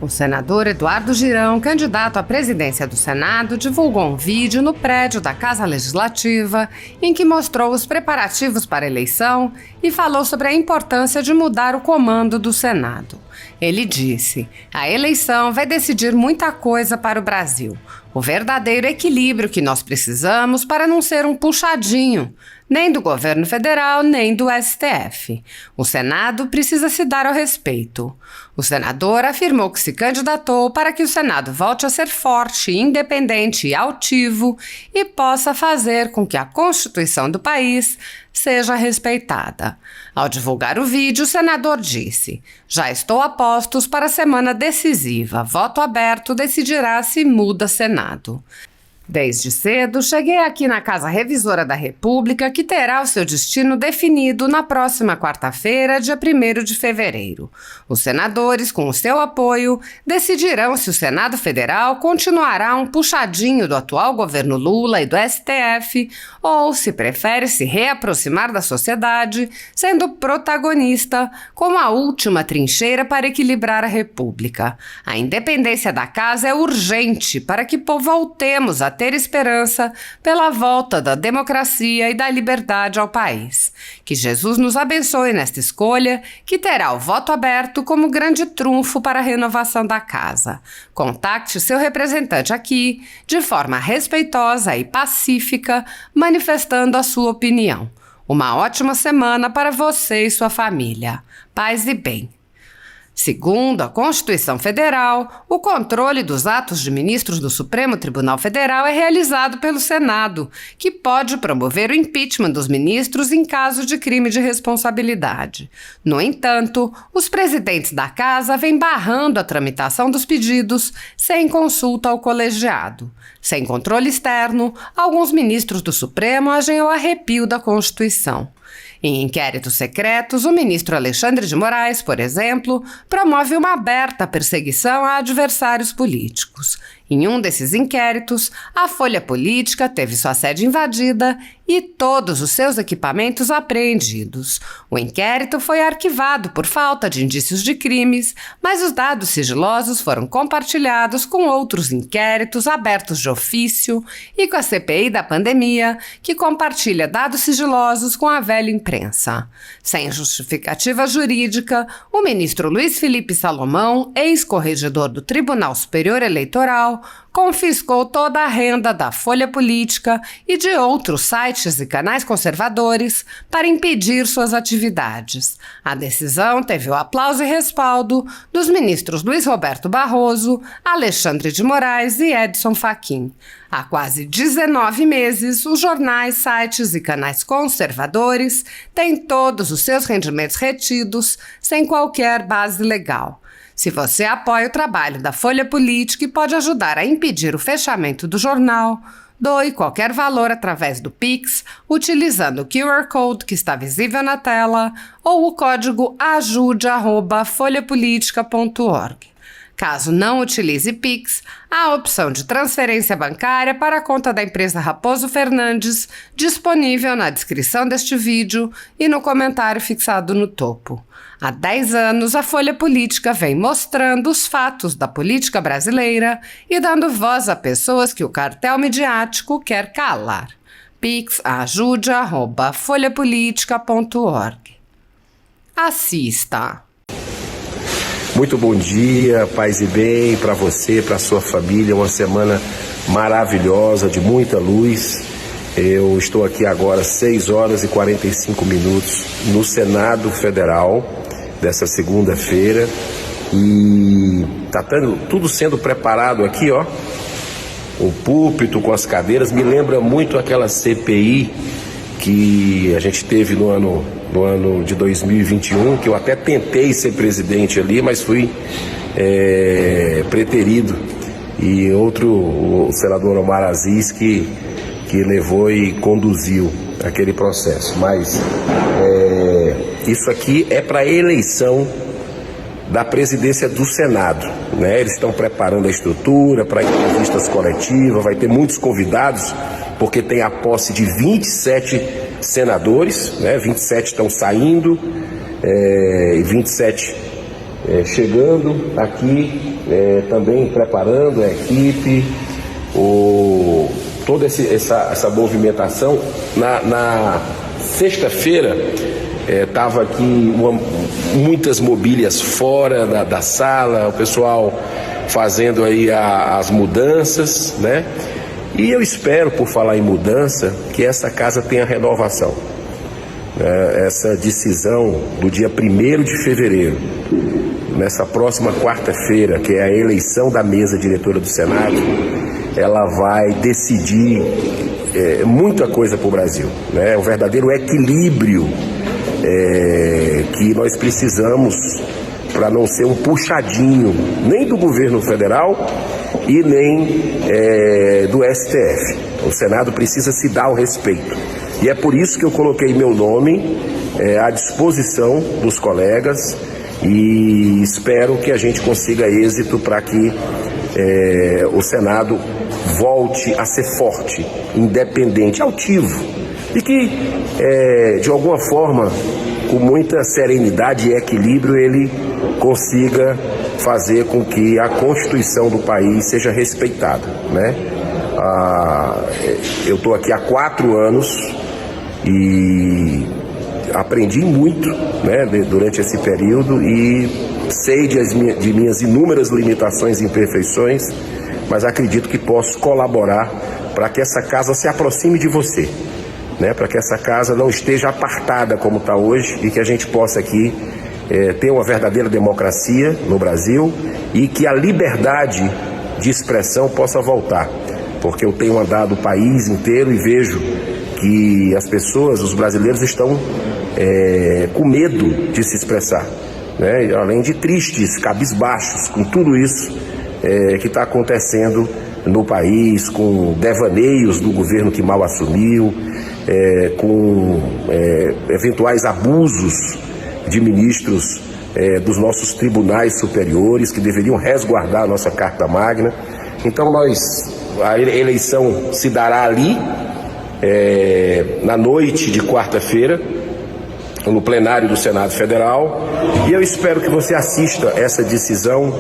O senador Eduardo Girão, candidato à presidência do Senado, divulgou um vídeo no prédio da Casa Legislativa em que mostrou os preparativos para a eleição e falou sobre a importância de mudar o comando do Senado. Ele disse: "A eleição vai decidir muita coisa para o Brasil. O verdadeiro equilíbrio que nós precisamos para não ser um puxadinho, nem do governo federal, nem do STF. O Senado precisa se dar ao respeito." O senador afirmou que se candidatou para que o Senado volte a ser forte, independente e altivo e possa fazer com que a Constituição do país seja respeitada. Ao divulgar o vídeo, o senador disse: "Já estou a postos para a semana decisiva. Voto aberto decidirá se muda Senado. Desde cedo, cheguei aqui na Casa Revisora da República, que terá o seu destino definido na próxima quarta-feira, dia 1º de fevereiro. Os senadores, com o seu apoio, decidirão se o Senado Federal continuará um puxadinho do atual governo Lula e do STF, ou se prefere se reaproximar da sociedade, sendo protagonista como a última trincheira para equilibrar a República. A independência da Casa é urgente para que voltemos a ter esperança pela volta da democracia e da liberdade ao país. Que Jesus nos abençoe nesta escolha, que terá o voto aberto como grande trunfo para a renovação da Casa. Contacte seu representante aqui, de forma respeitosa e pacífica, manifestando a sua opinião. Uma ótima semana para você e sua família. Paz e bem." Segundo a Constituição Federal, o controle dos atos de ministros do Supremo Tribunal Federal é realizado pelo Senado, que pode promover o impeachment dos ministros em caso de crime de responsabilidade. No entanto, os presidentes da Casa vêm barrando a tramitação dos pedidos sem consulta ao colegiado. Sem controle externo, alguns ministros do Supremo agem ao arrepio da Constituição. Em inquéritos secretos, o ministro Alexandre de Moraes, por exemplo, promove uma aberta perseguição a adversários políticos. Em um desses inquéritos, a Folha Política teve sua sede invadida e todos os seus equipamentos apreendidos. O inquérito foi arquivado por falta de indícios de crimes, mas os dados sigilosos foram compartilhados com outros inquéritos abertos de ofício e com a CPI da pandemia, que compartilha dados sigilosos com a velha imprensa. Sem justificativa jurídica, o ministro Luiz Felipe Salomão, ex-corregedor do Tribunal Superior Eleitoral, confiscou toda a renda da Folha Política e de outros sites e canais conservadores para impedir suas atividades. A decisão teve o aplauso e respaldo dos ministros Luiz Roberto Barroso, Alexandre de Moraes e Edson Fachin. Há quase 19 meses, os jornais, sites e canais conservadores têm todos os seus rendimentos retidos sem qualquer base legal. Se você apoia o trabalho da Folha Política e pode ajudar a impedir o fechamento do jornal, doe qualquer valor através do Pix, utilizando o QR Code que está visível na tela ou o código ajude@folhapolitica.org. Caso não utilize Pix, há a opção de transferência bancária para a conta da empresa Raposo Fernandes, disponível na descrição deste vídeo e no comentário fixado no topo. Há 10 anos, a Folha Política vem mostrando os fatos da política brasileira e dando voz a pessoas que o cartel midiático quer calar. Pix ajude@folhapolitica.org. Assista! Muito bom dia, paz e bem para você, para sua família, uma semana maravilhosa, de muita luz. Eu estou aqui agora 6 horas e 45 minutos no Senado Federal, dessa segunda-feira, e está tudo sendo preparado aqui, ó. O púlpito com as cadeiras me lembra muito aquela CPI que a gente teve no ano de 2021, que eu até tentei ser presidente ali, mas fui preterido, e o senador Omar Aziz que levou e conduziu aquele processo. Mas isso aqui é para a eleição da presidência do Senado, né? Eles estão preparando a estrutura para entrevistas coletivas, vai ter muitos convidados, porque tem a posse de 27 senadores, né? 27 estão saindo, e 27 chegando aqui, também preparando a equipe, toda essa movimentação. Na sexta-feira estava aqui muitas mobílias fora da sala, o pessoal fazendo aí as mudanças, né? E eu espero, por falar em mudança, que essa casa tenha renovação. Essa decisão do dia 1º de fevereiro, nessa próxima quarta-feira, que é a eleição da mesa diretora do Senado, ela vai decidir muita coisa para o Brasil, né? O verdadeiro equilíbrio que nós precisamos para não ser um puxadinho nem do governo federal e nem do STF. O Senado precisa se dar o respeito. E é por isso que eu coloquei meu nome à disposição dos colegas e espero que a gente consiga êxito para que o Senado volte a ser forte, independente, altivo, e que, de alguma forma, com muita serenidade e equilíbrio, ele consiga fazer com que a Constituição do país seja respeitada, né? Eu estou aqui há 4 anos e aprendi muito, né, durante esse período, e sei de minhas inúmeras limitações e imperfeições, mas acredito que posso colaborar para que essa casa se aproxime de você, né, para que essa casa não esteja apartada como está hoje e que a gente possa aqui ter uma verdadeira democracia no Brasil e que a liberdade de expressão possa voltar, porque eu tenho andado o país inteiro e vejo que as pessoas, os brasileiros, estão com medo de se expressar, né? Além de tristes, cabisbaixos com tudo isso que está acontecendo no país, com devaneios do governo que mal assumiu, com eventuais abusos de ministros dos nossos tribunais superiores que deveriam resguardar a nossa Carta Magna. Então a eleição se dará ali, na noite de quarta-feira, no plenário do Senado Federal, e eu espero que você assista essa decisão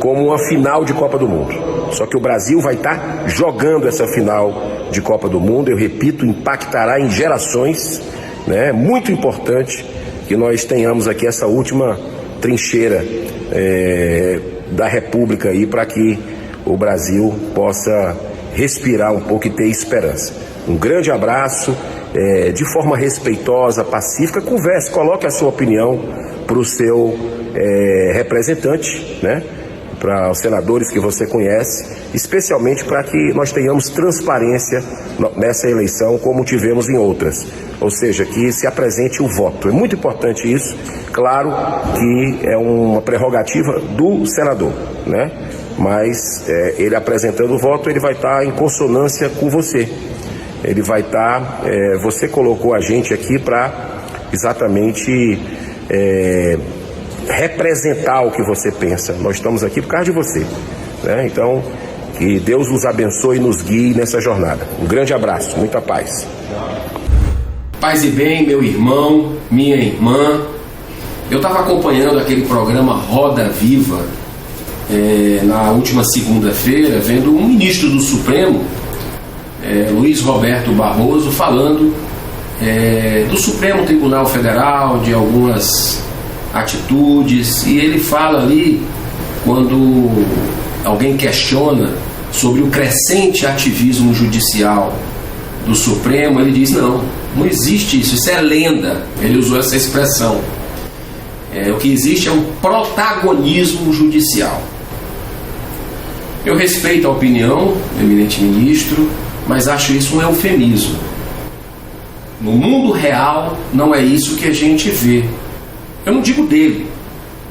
como uma final de Copa do Mundo. Só que o Brasil vai estar jogando essa final de Copa do Mundo, eu repito, impactará em gerações, né? Muito importante que nós tenhamos aqui essa última trincheira da República aí, para que o Brasil possa respirar um pouco e ter esperança. Um grande abraço, de forma respeitosa, pacífica, converse, coloque a sua opinião para o seu representante, né? Para os senadores que você conhece, especialmente para que nós tenhamos transparência nessa eleição como tivemos em outras, ou seja, que se apresente o voto. É muito importante isso, claro que é uma prerrogativa do senador, né? Mas ele apresentando o voto, ele vai estar em consonância com você. Ele vai estar, você colocou a gente aqui para exatamente representar o que você pensa. Nós estamos aqui por causa de você, né? Então, que Deus nos abençoe e nos guie nessa jornada. Um grande abraço, muita paz. Paz e bem, meu irmão, minha irmã. Eu estava acompanhando aquele programa Roda Viva na última segunda-feira, vendo um ministro do Supremo, Luiz Roberto Barroso, falando do Supremo Tribunal Federal, de algumas atitudes, e ele fala ali, quando alguém questiona sobre o crescente ativismo judicial do Supremo, ele diz: não existe isso é lenda. Ele usou essa expressão. O que existe é um protagonismo judicial. Eu respeito a opinião do eminente ministro, mas acho isso um eufemismo. No mundo real, não é isso que a gente vê. Eu não digo dele,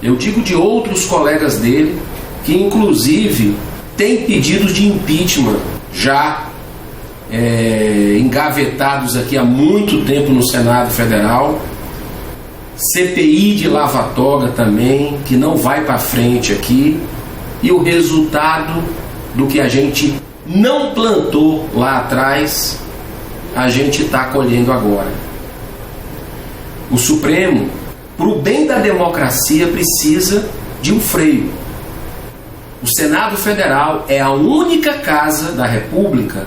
eu digo de outros colegas dele, que inclusive têm pedidos de impeachment já engavetados aqui há muito tempo no Senado Federal, CPI de lava-toga também, que não vai para frente aqui, e o resultado do que a gente não plantou lá atrás, a gente está colhendo agora. O Supremo, para o bem da democracia, precisa de um freio. O Senado Federal é a única casa da República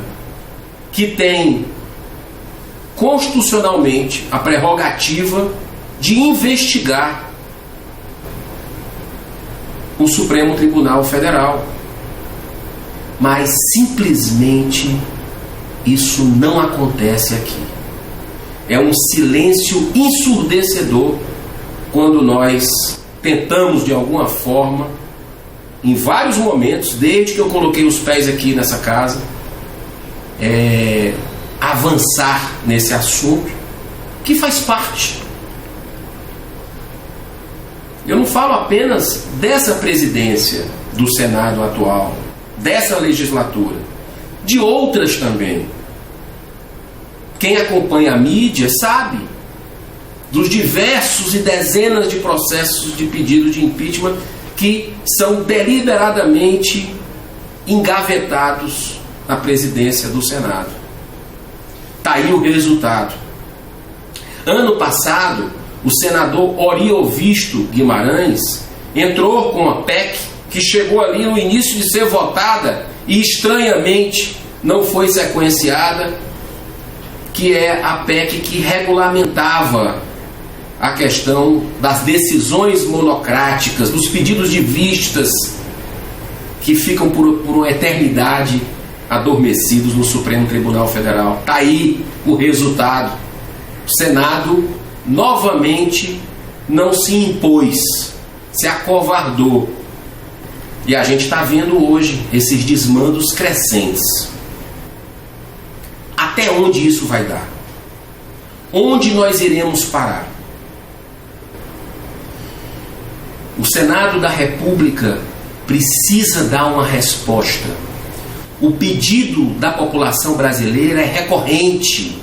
que tem constitucionalmente a prerrogativa de investigar o Supremo Tribunal Federal. Mas simplesmente isso não acontece aqui. É um silêncio ensurdecedor quando nós tentamos de alguma forma, em vários momentos, desde que eu coloquei os pés aqui nessa casa, avançar nesse assunto que faz parte. Eu não falo apenas dessa presidência do Senado atual, dessa legislatura, de outras também. Quem acompanha a mídia sabe dos diversos e dezenas de processos de pedido de impeachment que são deliberadamente engavetados na presidência do Senado. Está aí o resultado. Ano passado, o senador Oriovisto Guimarães entrou com uma PEC que chegou ali no início de ser votada e estranhamente não foi sequenciada, que é a PEC que regulamentava a questão das decisões monocráticas, dos pedidos de vistas que ficam por uma eternidade adormecidos no Supremo Tribunal Federal. Está aí o resultado. O Senado novamente não se impôs, se acovardou. E a gente está vendo hoje esses desmandos crescentes. Até onde isso vai dar? Onde nós iremos parar? O Senado da República precisa dar uma resposta. O pedido da população brasileira é recorrente.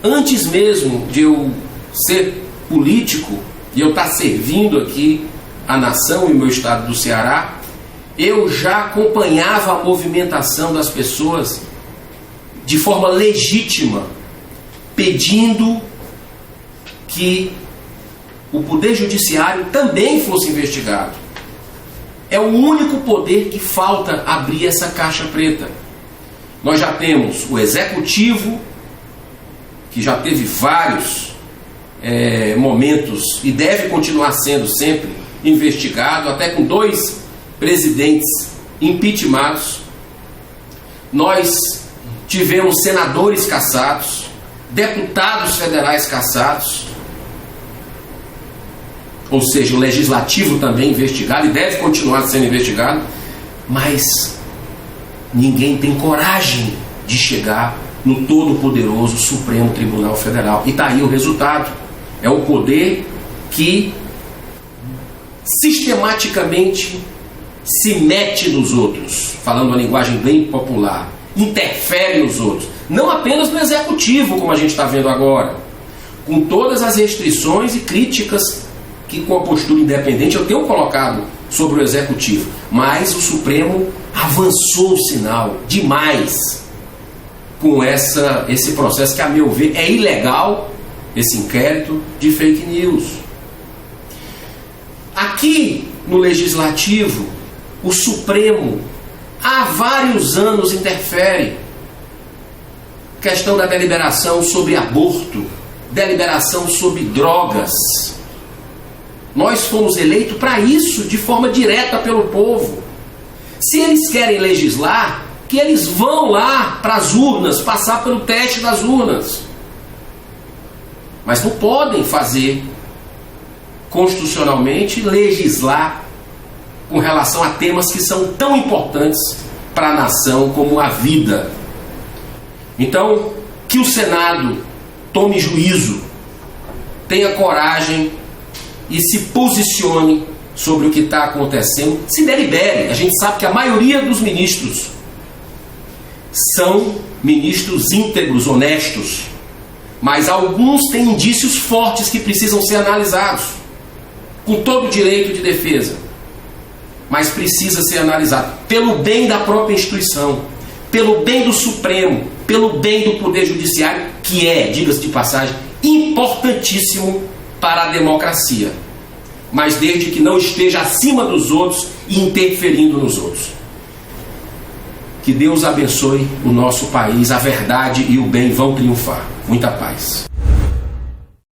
Antes mesmo de eu ser político e eu estar servindo aqui a nação e o meu estado do Ceará, eu já acompanhava a movimentação das pessoas de forma legítima, pedindo que o Poder Judiciário também fosse investigado. É o único poder que falta abrir essa caixa preta. Nós já temos o Executivo, que já teve vários momentos e deve continuar sendo sempre investigado, até com 2 presidentes impeachmentados. Nós tivemos senadores cassados, deputados federais cassados, ou seja, o legislativo também investigado e deve continuar sendo investigado, mas ninguém tem coragem de chegar no todo-poderoso Supremo Tribunal Federal. E está aí o resultado. É o poder que sistematicamente se mete nos outros, falando uma linguagem bem popular, interfere nos outros, não apenas no Executivo, como a gente está vendo agora, com todas as restrições e críticas que, com a postura independente, eu tenho colocado sobre o Executivo, mas o Supremo avançou o sinal demais com esse processo que, a meu ver, é ilegal, esse inquérito de fake news. Aqui no Legislativo, o Supremo há vários anos interfere. Questão da deliberação sobre aborto, deliberação sobre drogas. Nós fomos eleitos para isso, de forma direta pelo povo. Se eles querem legislar, que eles vão lá para as urnas, passar pelo teste das urnas. Mas não podem fazer constitucionalmente legislar com relação a temas que são tão importantes para a nação como a vida. Então, que o Senado tome juízo, tenha coragem e se posicione sobre o que está acontecendo, se delibere. A gente sabe que a maioria dos ministros são ministros íntegros, honestos, mas alguns têm indícios fortes que precisam ser analisados, com todo o direito de defesa, mas precisa ser analisado pelo bem da própria instituição, pelo bem do Supremo, pelo bem do Poder Judiciário, que é, diga-se de passagem, importantíssimo para a democracia. mas desde que não esteja acima dos outros e interferindo nos outros. Que Deus abençoe o nosso país, a verdade e o bem vão triunfar. Muita paz.